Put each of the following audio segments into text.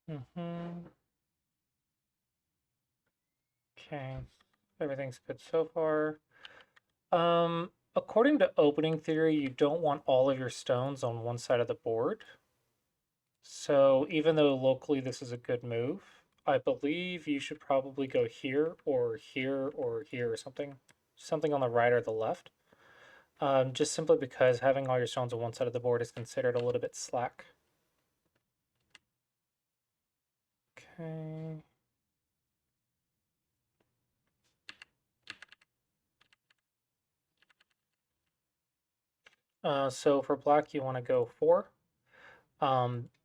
Mm-hmm. Okay, everything's good so far. According to opening theory, you don't want all of your stones on one side of the board. So even though locally this is a good move, I believe you should probably go here or here or here or something. Something on the right or the left. Just simply because having all your stones on one side of the board is considered a little bit slack. Okay. So for black, you want to go 4.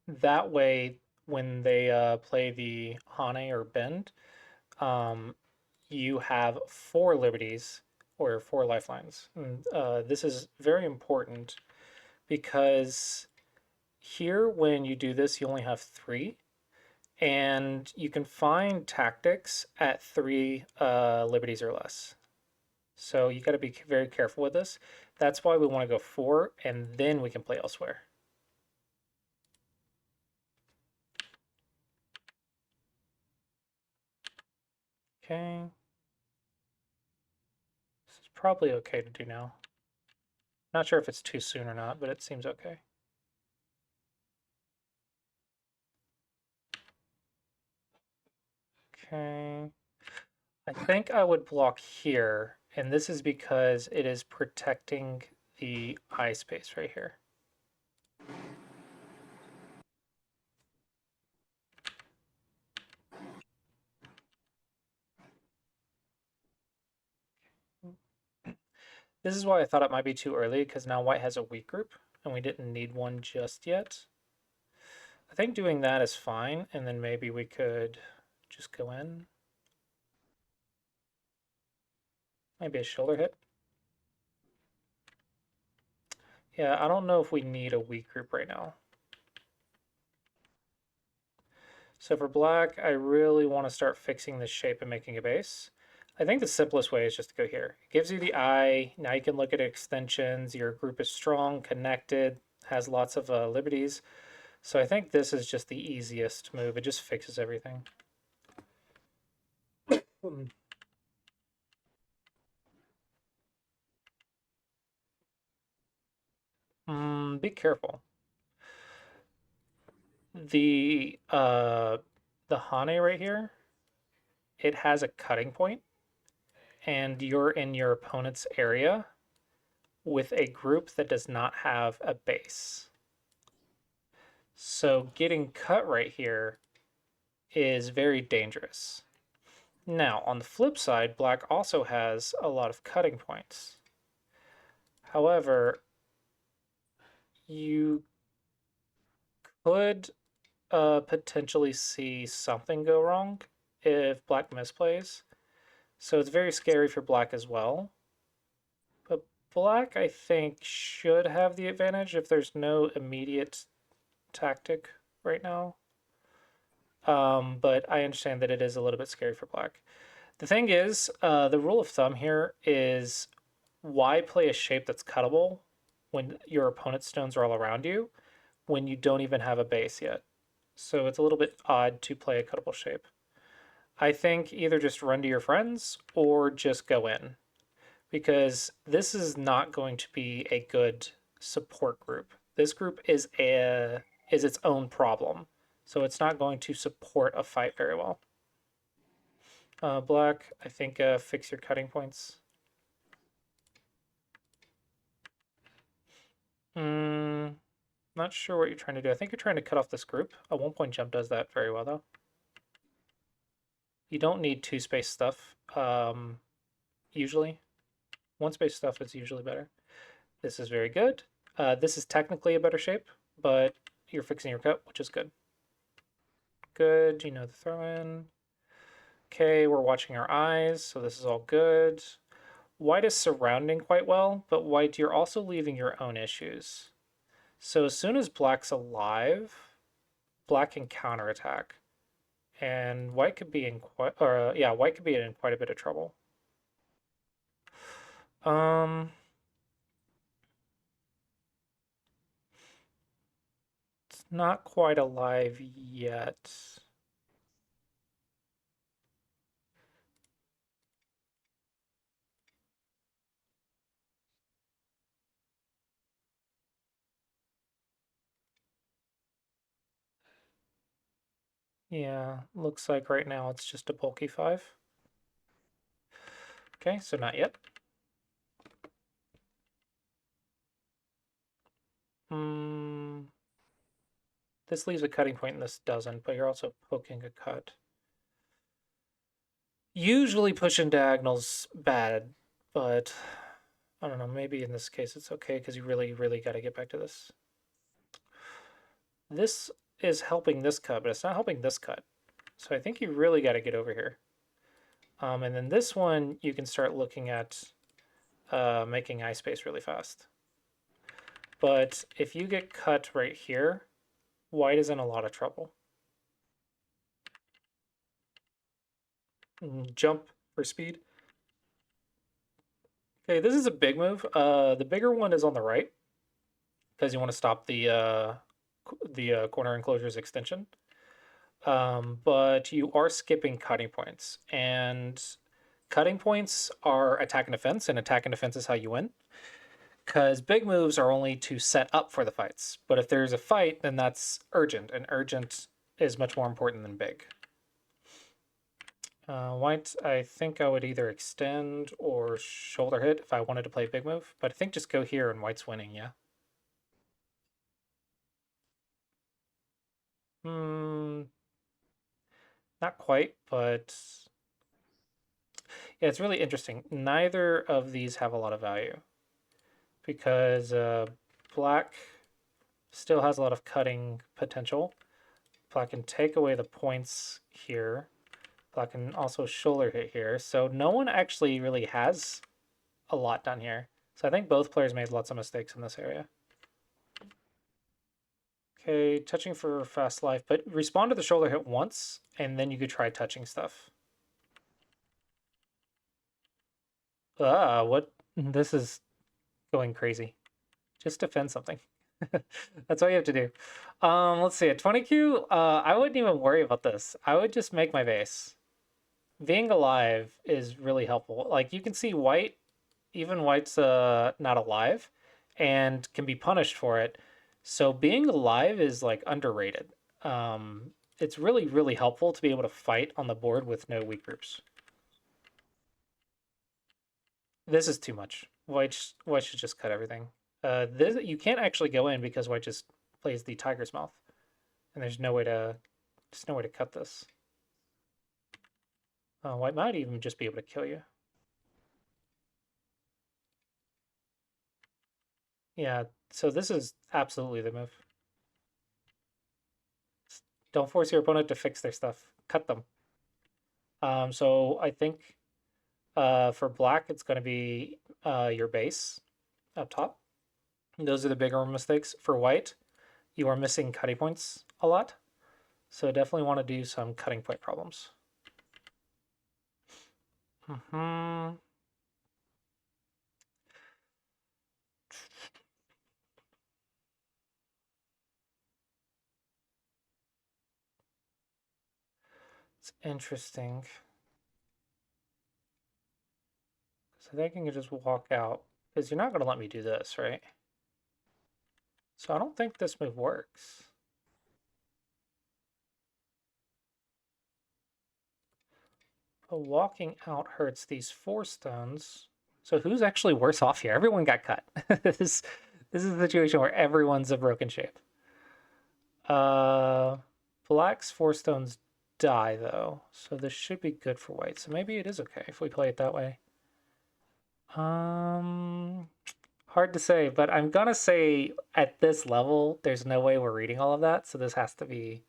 That way, when they play the Hane or Bend, um, you have 4 liberties or 4 lifelines. And, this is very important because here, when you do this, you only have 3, and you can find tactics at 3 liberties or less. So you got to be very careful with this. That's why we want to go 4, and then we can play elsewhere. Okay. This is probably okay to do now. Not sure if it's too soon or not, but it seems okay. Okay. I think I would block here, and this is because it is protecting the eye space right here. This is why I thought it might be too early, because now white has a weak group, and we didn't need one just yet. I think doing that is fine, and then maybe we could just go in. Maybe a shoulder hit. Yeah, I don't know if we need a weak group right now. So for black, I really want to start fixing this shape and making a base. I think the simplest way is just to go here. It gives you the eye. Now you can look at extensions. Your group is strong, connected, has lots of liberties. So I think this is just the easiest move. It just fixes everything. Be careful. The Hane right here, it has a cutting point, and you're in your opponent's area with a group that does not have a base. So getting cut right here is very dangerous. Now, on the flip side, black also has a lot of cutting points. However, you could potentially see something go wrong if black misplays. So it's very scary for black as well. But black, I think, should have the advantage if there's no immediate tactic right now. But I understand that it is a little bit scary for black. The thing is, the rule of thumb here is why play a shape that's cuttable when your opponent's stones are all around you when you don't even have a base yet? So it's a little bit odd to play a cuttable shape. I think either just run to your friends or just go in, because this is not going to be a good support group. This group is its own problem, so it's not going to support a fight very well. Black, I think fix your cutting points. Not sure what you're trying to do. I think you're trying to cut off this group. A 1-point jump does that very well, though. You don't need 2-space stuff, usually. 1-space stuff is usually better. This is very good. This is technically a better shape, but you're fixing your cut, which is good. Good, you know the throw-in. Okay, we're watching our eyes, so this is all good. White is surrounding quite well, but white, you're also leaving your own issues. So as soon as black's alive, black can counterattack. And white could be in white could be in quite a bit of trouble. Um, Not quite alive yet. Yeah, looks like right now it's just a bulky 5. Okay, so not yet. Hmm. This leaves a cutting point and this doesn't, but you're also poking a cut. Usually pushing diagonal's bad, but I don't know, maybe in this case it's okay because you really, really got to get back to this. This is helping this cut, but it's not helping this cut. So I think you really got to get over here. And then this one, you can start looking at making eye space really fast. But if you get cut right here, white is in a lot of trouble. Jump for speed. Okay, this is a big move. The bigger one is on the right because you want to stop the corner enclosure's extension. But you are skipping cutting points, and cutting points are attack and defense, and attack and defense is how you win. Because big moves are only to set up for the fights, but if there's a fight, then that's urgent, and urgent is much more important than big. White, I think I would either extend or shoulder hit if I wanted to play big move, but I think just go here and white's winning, yeah. Hmm, not quite, but yeah, it's really interesting. Neither of these have a lot of value because black still has a lot of cutting potential. Black can take away the points here. Black can also shoulder hit here. So no one actually really has a lot done here. So I think both players made lots of mistakes in this area. Okay, touching for fast life, but respond to the shoulder hit once, and then you could try touching stuff. Ah, what? This is going crazy. Just defend something. That's all you have to do. Let's see. At 20Q, I wouldn't even worry about this. I would just make my base. Being alive is really helpful. Like you can see white, even white's not alive and can be punished for it. So being alive is like underrated. It's really, really helpful to be able to fight on the board with no weak groups. This is too much. White should just cut everything. This you can't actually go in because white just plays the tiger's mouth, and there's no way to cut this. White might even just be able to kill you. Yeah, so this is absolutely the move. Don't force your opponent to fix their stuff. Cut them. So I think for black, it's going to be your base up top. Those are the bigger mistakes. For white, you are missing cutting points a lot. So definitely want to do some cutting point problems. Hmm. It's interesting. So they can just walk out because you're not going to let me do this, right? So I don't think this move works. But walking out hurts these 4 stones. So who's actually worse off here? Everyone got cut. This is a situation where everyone's a broken shape. Uh, Black's 4 stones die though, so this should be good for white. So maybe it is okay if we play it that way. Um, Hard to say, but I'm gonna say at this level, there's no way we're reading all of that, so this has to be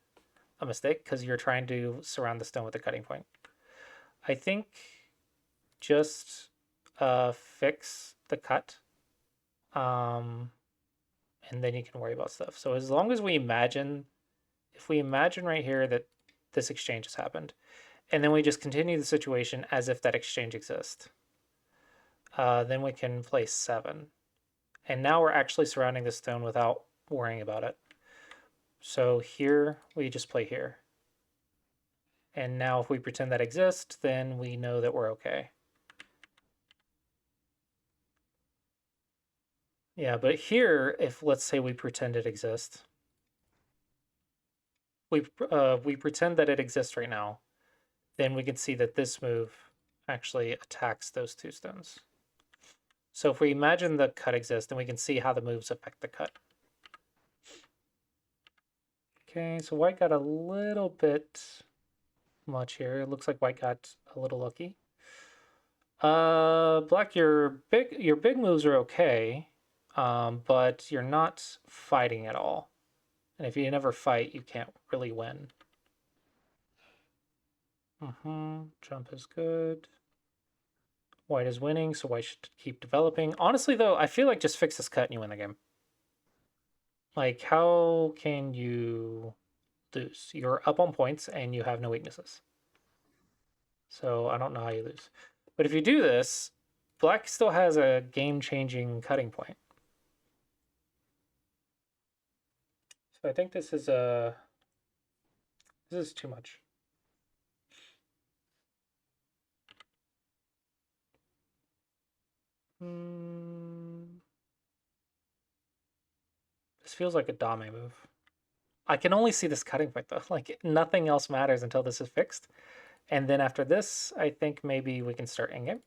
a mistake because you're trying to surround the stone with a cutting point. I think just fix the cut, um, and then you can worry about stuff. So as long as we imagine, if we imagine right here that this exchange has happened, and then we just continue the situation as if that exchange exists, then we can play 7. And now we're actually surrounding the stone without worrying about it. So here, we just play here. And now if we pretend that exists, then we know that we're okay. Yeah, but here, if let's say we pretend it exists, we pretend that it exists right now, then we can see that this move actually attacks those two stones. So if we imagine the cut exists, then we can see how the moves affect the cut. Okay, so white got a little bit much here. It looks like white got a little lucky. Black, your big moves are okay, but you're not fighting at all. And if you never fight, you can't really win. Jump is good. White is winning, so white should keep developing. Honestly, though, I feel like just fix this cut and you win the game. Like, how can you lose? You're up on points and you have no weaknesses. So I don't know how you lose. But if you do this, black still has a game-changing cutting point. So I think this is too much. This feels like a dame move. I can only see this cutting point though. Like nothing else matters until this is fixed. And then after this, I think maybe we can start endgame.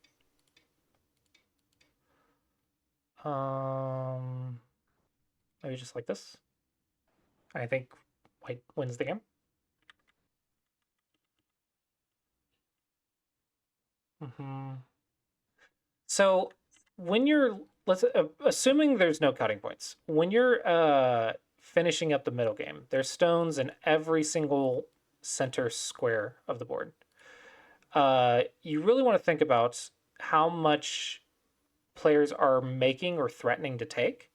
Maybe just like this. I think white wins the game. So when you're assuming there's no cutting points, when you're finishing up the middle game, there's stones in every single center square of the board. You really want to think about how much players are making or threatening to take.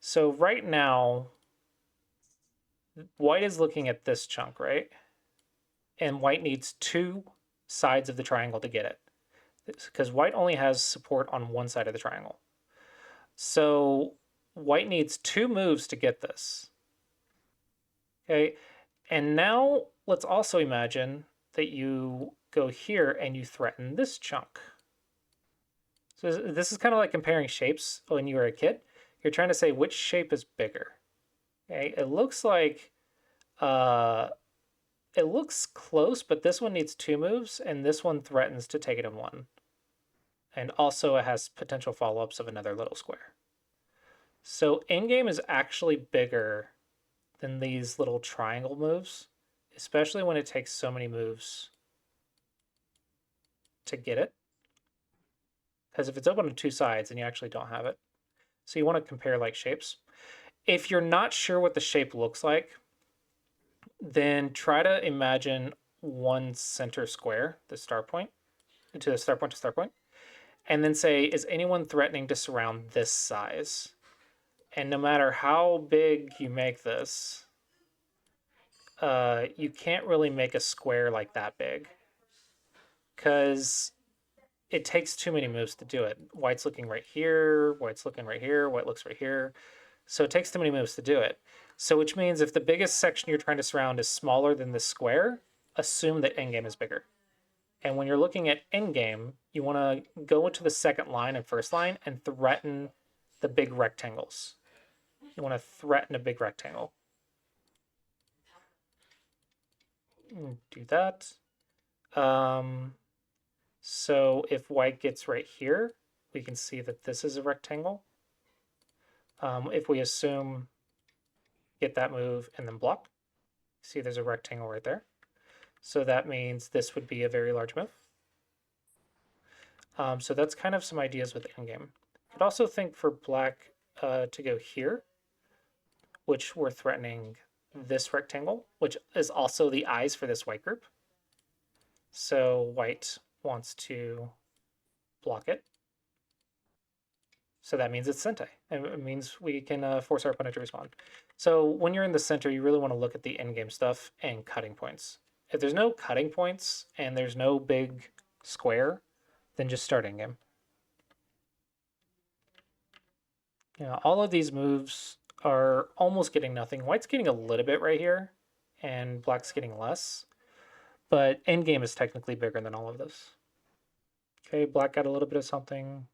So right now, white is looking at this chunk, right? And white needs two sides of the triangle to get it, because white only has support on one side of the triangle. So white needs two moves to get this. Okay, and now let's also imagine that you go here and you threaten this chunk. So this is kind of like comparing shapes when you were a kid. You're trying to say which shape is bigger. Okay, it looks like it looks close, but this one needs two moves, and this one threatens to take it in one. And also it has potential follow-ups of another little square. So endgame is actually bigger than these little triangle moves, especially when it takes so many moves to get it. Because if it's open on two sides, then you actually don't have it. So you want to compare like shapes. If you're not sure what the shape looks like, then try to imagine one center square, the star point, to the star point to star point, and then say, is anyone threatening to surround this size? And no matter how big you make this, you can't really make a square like that big, because it takes too many moves to do it. White's looking right here, white's looking right here, white looks right here. So it takes too many moves to do it. So which means if the biggest section you're trying to surround is smaller than this square, assume that endgame is bigger. And when you're looking at endgame, you want to go into the second line and first line and threaten the big rectangles. You want to threaten a big rectangle. Do that. So if white gets right here, we can see that this is a rectangle. If we assume get that move and then block, see there's a rectangle right there. So that means this would be a very large move. So that's kind of some ideas with endgame. You could also think for black to go here, which we're threatening this rectangle, which is also the eyes for this white group. So white wants to block it. So that means it's Sentai. And it means we can force our opponent to respond. So when you're in the center, you really want to look at the endgame stuff and cutting points. If there's no cutting points and there's no big square, then just start endgame. Yeah, all of these moves are almost getting nothing. White's getting a little bit right here, and black's getting less. But endgame is technically bigger than all of this. Okay, black got a little bit of something.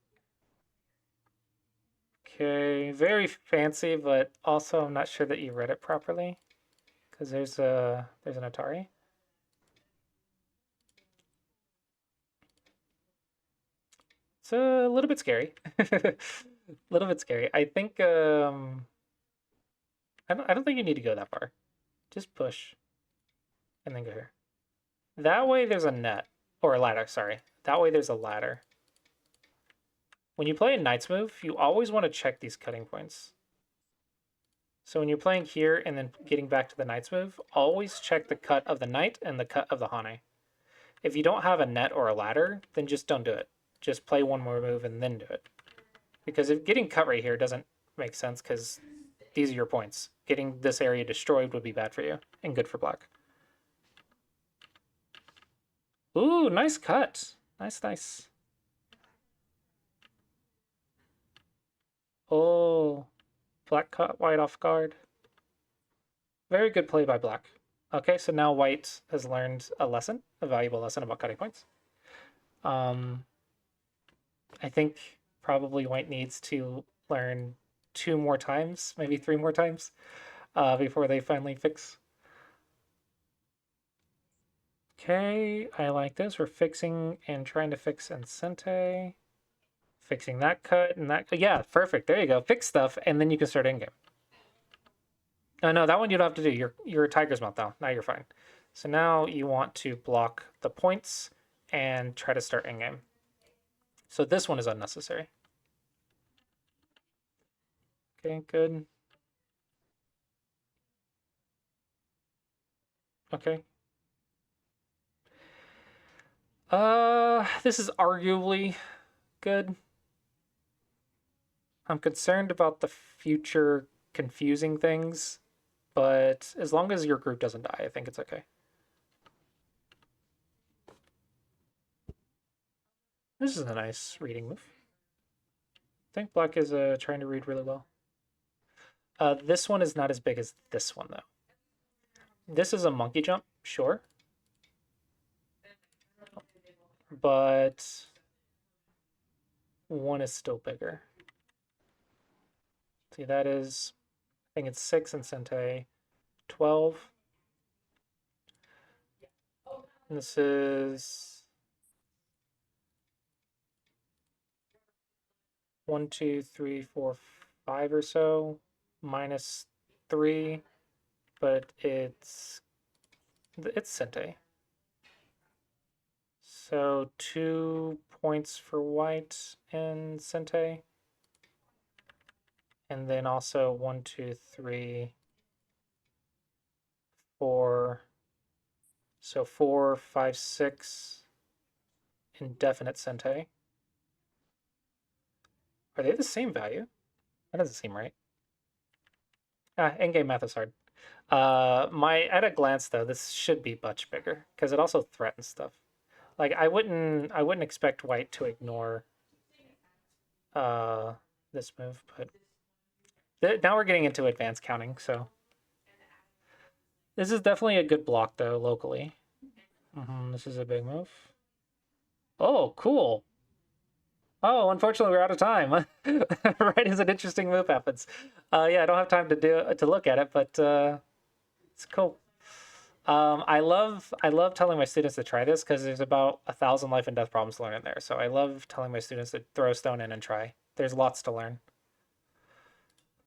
Okay, very fancy, but also I'm not sure that you read it properly, because there's an Atari. It's a little bit scary. A little bit scary. I think I don't think you need to go that far. Just push and then go here. That way there's a net or a ladder, sorry. That way there's a ladder. When you play a knight's move, you always want to check these cutting points. So when you're playing here and then getting back to the knight's move, always check the cut of the knight and the cut of the hane. If you don't have a net or a ladder, then just don't do it. Just play one more move and then do it. Because if getting cut right here doesn't make sense, because these are your points. Getting this area destroyed would be bad for you and good for black. Ooh, nice cut. Nice, nice. Oh, black caught white off guard. Very good play by black. Okay, so now white has learned a lesson, a valuable lesson about cutting points. I think probably white needs to learn 2 more times, maybe 3 more times, before they finally fix. Okay, I like this. We're fixing and trying to fix Encente. Fixing that cut and that. Yeah, perfect. There you go. Fix stuff, and then you can start in game. Oh, no, that one you don't have to do. You're a tiger's mouth now. Now you're fine. So now you want to block the points and try to start in game. So this one is unnecessary. Okay, good. Okay. This is arguably good. I'm concerned about the future confusing things, but as long as your group doesn't die, I think it's okay. This is a nice reading move. I think black is trying to read really well. This one is not as big as this one, though. This is a monkey jump, sure. But one is still bigger. See, that is, I think it's 6 in Sente, 12. And this is 1, 2, 3, 4, 5 or so, minus 3, but it's Sente. So 2 points for white in Sente. And then also 1, 2, 3, 4. So 4, 5, 6 indefinite Sente. Are they the same value? That doesn't seem right. In-game math is hard. At a glance though, this should be much bigger because it also threatens stuff. Like I wouldn't expect white to ignore this move, but now we're getting into advanced counting, so this is definitely a good block though locally. This is a big move. Oh, cool. Oh, unfortunately, we're out of time. Right as an interesting move happens. Yeah, I don't have time to look at it, but it's cool. I love telling my students to try this because there's about 1,000 life and death problems to learn in there. So I love telling my students to throw a stone in and try. There's lots to learn.